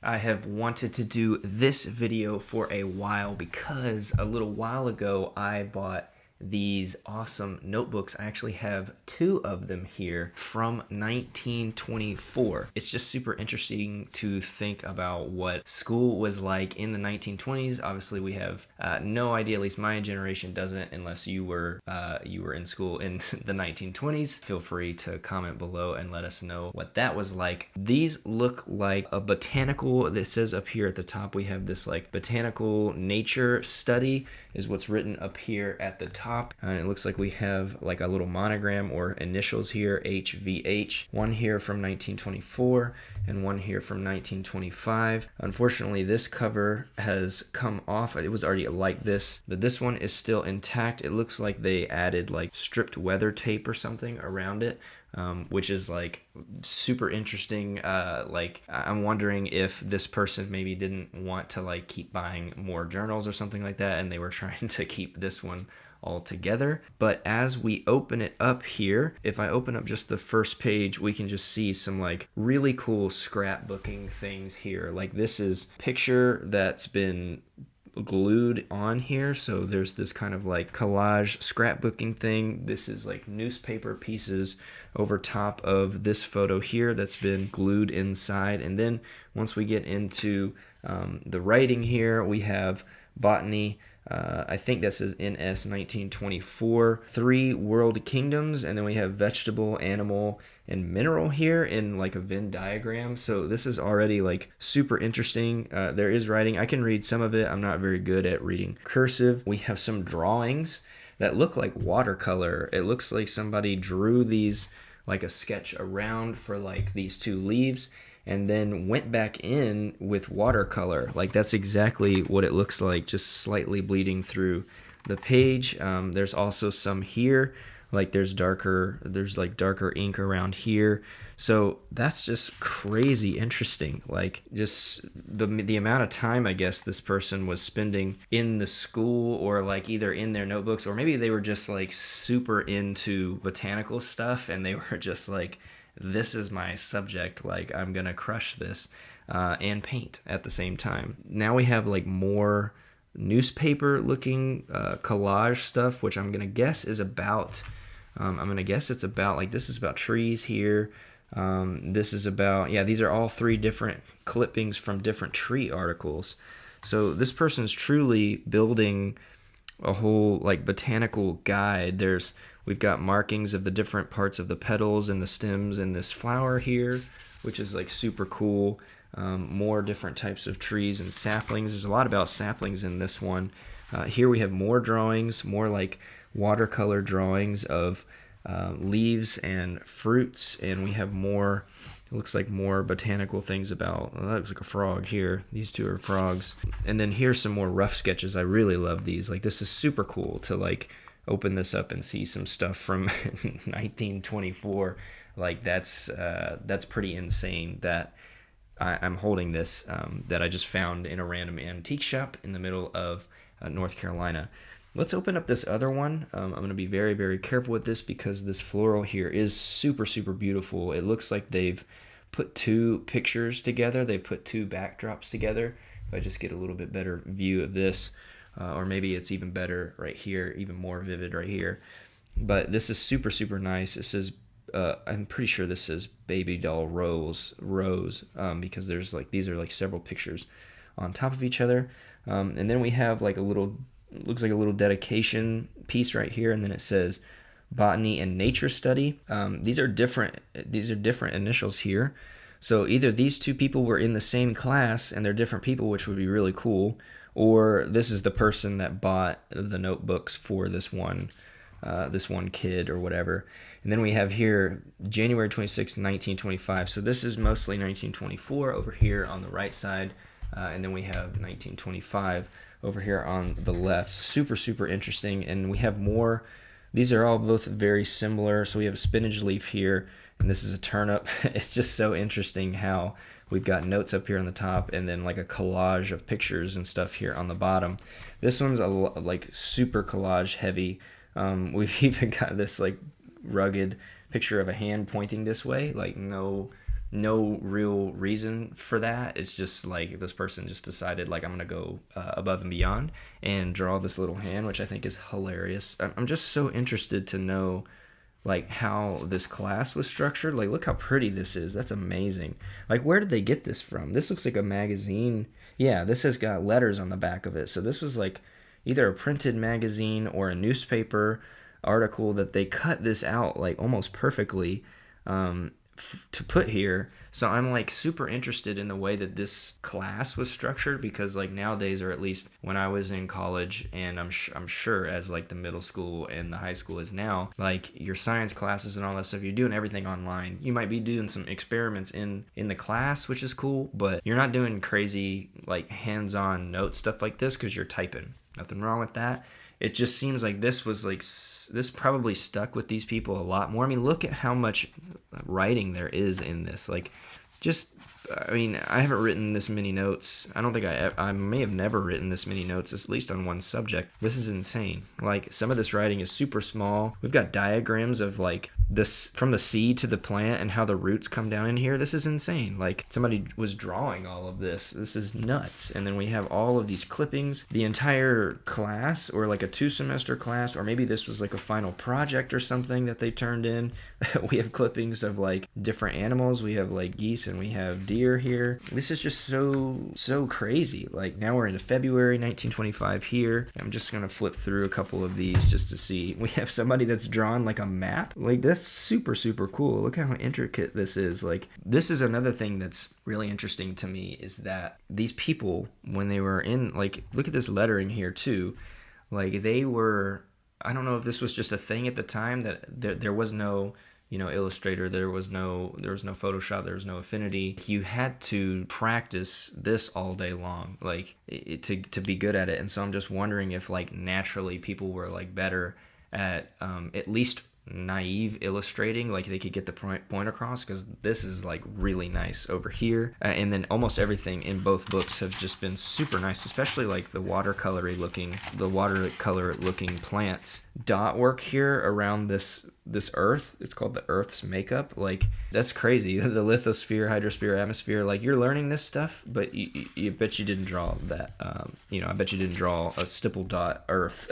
I have wanted to do this video for a while because a little while ago I bought these awesome notebooks. I actually have two of them here from 1924. It's just super interesting to think about what school was like in the 1920s. Obviously, we have no idea, at least my generation doesn't, unless you were in school in the 1920s. Feel free to comment below and let us know what that was like. These look like a botanical, that says up here at the top, we have this like botanical nature study is what's written up here at the top. It looks like we have like a little monogram or initials here, HVH. One here from 1924 and one here from 1925. Unfortunately, this cover has come off. It was already like this, but this one is still intact. It looks like they added like stripped weather tape or something around it. Which is like super interesting. Like I'm wondering if this person maybe didn't want to like keep buying more journals or something like that, and they were trying to keep this one all together. But as we open it up here, if I open up just the first page, we can just see some like really cool scrapbooking things here. Like this is a picture that's been glued on here, so there's this kind of like collage scrapbooking thing. This is like newspaper pieces over top of this photo here that's been glued inside. And then once we get into the writing here, we have Botany. I think this is NS 1924, 3 world kingdoms, and then we have vegetable, animal, and mineral here in like a Venn diagram. So this is already like super interesting. There is writing. I can read some of it. I'm not very good at reading cursive. We have some drawings that look like watercolor. It looks like somebody drew these like a sketch around for like these two leaves and then went back in with watercolor. Like that's exactly what it looks like, just slightly bleeding through the page. There's also some here, like there's like darker ink around here. So that's just crazy interesting. Like just the amount of time I guess this person was spending in the school, or like either in their notebooks, or maybe they were just like super into botanical stuff and they were just like, this is my subject, like I'm gonna crush this, and paint at the same time. Now we have like more newspaper looking collage stuff, which I'm gonna guess is about it's about like, this is about trees here. This is about, yeah, these are all 3 different clippings from different tree articles. So this person's truly building a whole like botanical guide. We've got markings of the different parts of the petals and the stems and this flower here, which is like super cool. More different types of trees and saplings. There's a lot about saplings in this one. Here we have more drawings, more like watercolor drawings of leaves and fruits, and we have more, it looks like more botanical things about, well, that looks like a frog here. These two are frogs. And then here's some more rough sketches. I really love these. Like this is super cool to like open this up and see some stuff from 1924. Like that's pretty insane that I'm holding this, that I just found in a random antique shop in the middle of North Carolina. Let's open up this other one. I'm going to be very, very careful with this because this floral here is super, super beautiful. It looks like they've put 2 pictures together. They've put 2 backdrops together. If I just get a little bit better view of this, or maybe it's even better right here, even more vivid right here. But this is super, super nice. It says, I'm pretty sure this says baby doll rose, because there's like, these are like several pictures on top of each other. And then we have like a little, looks like a little dedication piece right here, and then it says Botany and Nature Study. These are different initials here. So either these 2 people were in the same class and they're different people, which would be really cool, or this is the person that bought the notebooks for this one kid or whatever. And then we have here January 26, 1925. So this is mostly 1924 over here on the right side, and then we have 1925 over here on the left. Super, super interesting. And we have more. These are all both very similar. So we have a spinach leaf here, and this is a turnip. It's just so interesting how we've got notes up here on the top and then like a collage of pictures and stuff here on the bottom. This one's like super collage heavy. We've even got this like rugged picture of a hand pointing this way, like no no real reason for that. It's just like this person just decided like I'm gonna go above and beyond and draw this little hand, which I think is hilarious. I'm just so interested to know like how this class was structured. Like, look how pretty this is. That's amazing. Like, where did they get this from? This looks like a magazine. Yeah, this has got letters on the back of it. So this was like either a printed magazine or a newspaper article that they cut this out like almost perfectly to put here. So I'm like super interested in the way that this class was structured, because like nowadays, or at least when I was in college, and I'm sure as like the middle school and the high school is now, like your science classes and all that stuff, you're doing everything online. You might be doing some experiments in the class, which is cool, but you're not doing crazy like hands-on note stuff like this because you're typing. Nothing wrong with that. It just seems like this was like, this probably stuck with these people a lot more. I mean, look at how much writing there is in this. Like, just, I mean, I haven't written this many notes. I don't think I may have never written this many notes, at least on one subject. This is insane. Like, some of this writing is super small. We've got diagrams of like this from the seed to the plant and how the roots come down in here. This is insane. Like, somebody was drawing all of this. This is nuts. And then we have all of these clippings. The entire class, or like a 2-semester class, or maybe this was like a final project or something that they turned in. We have clippings of like different animals. We have like geese and we have deer here. This is just so crazy. Like, now we're into February 1925 here. I'm just gonna flip through a couple of these just to see. We have somebody that's drawn like a map. Like, that's super cool. Look how intricate this is. Like, this is another thing that's really interesting to me, is that these people, when they were in, like, look at this lettering here too. Like, they were, I don't know if this was just a thing at the time, that there was no, you know, Illustrator, there was no Photoshop, there was no Affinity. You had to practice this all day long, like, to be good at it. And so I'm just wondering if like naturally people were like better at least naive illustrating, like they could get the point across, because this is like really nice over here. And then almost everything in both books have just been super nice, especially like the watercolor looking plants. Dot work here around this earth, it's called the Earth's makeup. Like, that's crazy. The lithosphere, hydrosphere, atmosphere, like, you're learning this stuff, but you bet you didn't draw that. I bet you didn't draw a stipple dot Earth.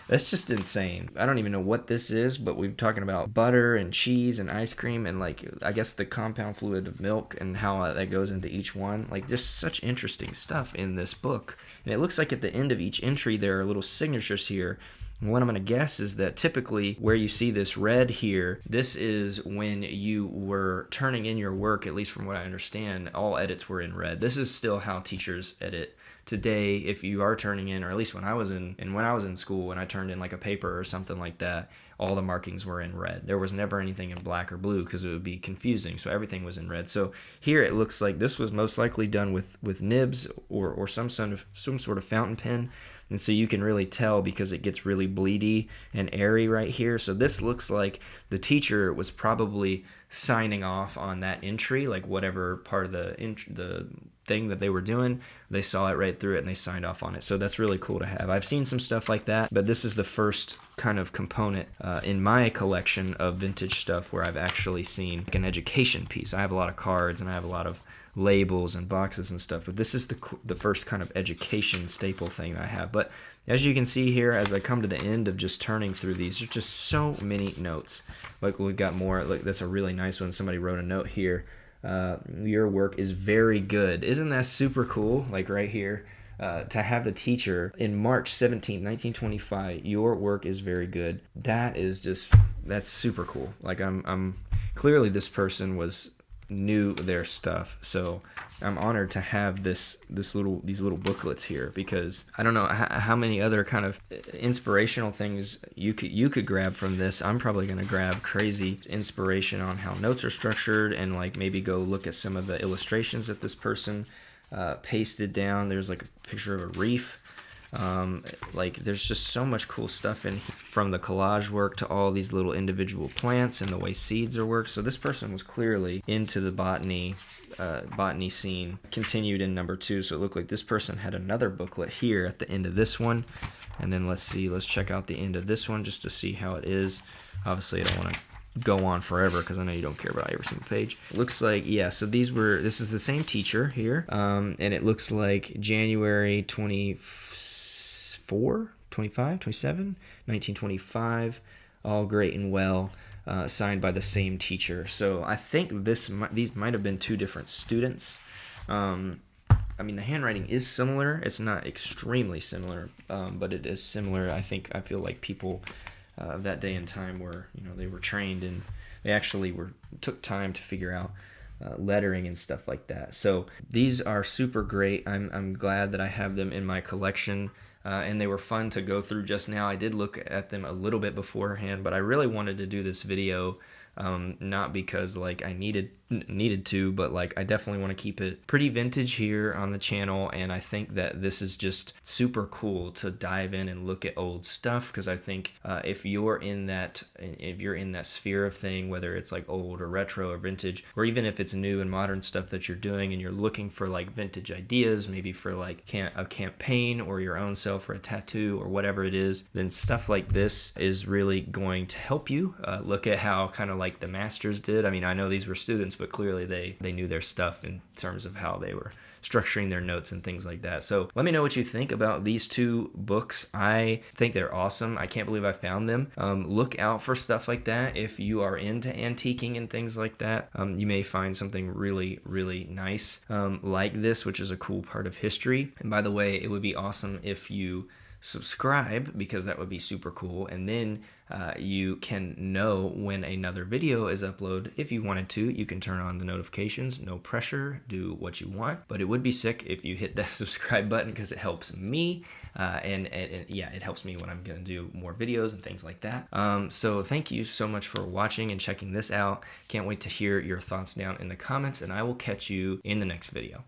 That's just insane. I don't even know what this is, but we're talking about butter and cheese and ice cream and like, I guess the compound fluid of milk and how that goes into each one. Like, there's such interesting stuff in this book. And it looks like at the end of each entry there are little signatures here. And what I'm going to guess is that typically where you see this red here, this is when you were turning in your work, at least from what I understand, all edits were in red. This is still how teachers edit today. If you are turning in, or at least when I was in school, when I turned in like a paper or something like that, all the markings were in red. There was never anything in black or blue because it would be confusing. So everything was in red. So here it looks like this was most likely done with nibs or some sort of fountain pen. And so you can really tell because it gets really bleedy and airy right here. So this looks like the teacher was probably signing off on that entry, like whatever part of the thing that they were doing, they saw it right through it and they signed off on it. So that's really cool to have. I've seen some stuff like that, but this is the first kind of component in my collection of vintage stuff where I've actually seen like an education piece. I have a lot of cards and I have a lot of labels and boxes and stuff, but this is the first kind of education staple thing I have. But as you can see here, as I come to the end of just turning through these, there's just so many notes. Like, we've got more. Look, that's a really nice one. Somebody wrote a note here. Your work is very good. Isn't that super cool? Like, right here, to have the teacher in March 17th, 1925, your work is very good. That's super cool. Like, I'm clearly this person knew their stuff. So I'm honored to have these little booklets here, because I don't know how many other kind of inspirational things you could grab from this. I'm probably going to grab crazy inspiration on how notes are structured, and like maybe go look at some of the illustrations that this person pasted down. There's like a picture of a reef. Like, there's just so much cool stuff in here, from the collage work to all these little individual plants and the way seeds are worked. So this person was clearly into the botany scene. Continued in number 2. So it looked like this person had another booklet here at the end of this one. And then let's check out the end of this one just to see how it is. Obviously I don't want to go on forever because I know you don't care about every single page. Looks like, yeah, so this is the same teacher here, and it looks like January 24, 25, 27, 1925, all great and well, signed by the same teacher. So I think these might have been 2 different students. I mean, the handwriting is similar. It's not extremely similar, but it is similar. I feel like people of that day and time were, they were trained, and they actually took time to figure out lettering and stuff like that. So these are super great. I'm glad that I have them in my collection, and they were fun to go through just now. I did look at them a little bit beforehand, but I really wanted to do this video. Not because like I needed to, but like I definitely want to keep it pretty vintage here on the channel, and I think that this is just super cool to dive in and look at old stuff, because I think if you're in that sphere of thing, whether it's like old or retro or vintage, or even if it's new and modern stuff that you're doing and you're looking for like vintage ideas, maybe for like a campaign or your own self or a tattoo or whatever it is, then stuff like this is really going to help you. Look at how kind of like the masters did. I mean, I know these were students, but clearly they knew their stuff in terms of how they were structuring their notes and things like that. So let me know what you think about these 2 books. I think they're awesome. I can't believe I found them. Look out for stuff like that. If you are into antiquing and things like that, you may find something really, really nice like this, which is a cool part of history. And by the way, it would be awesome if you subscribe, because that would be super cool, and then you can know when another video is uploaded. If you wanted to, you can turn on the notifications. No pressure, do what you want, but it would be sick if you hit that subscribe button, because it helps me, and yeah, it helps me when I'm gonna do more videos and things like that. So thank you so much for watching and checking this out. Can't wait to hear your thoughts down in the comments, and I will catch you in the next video.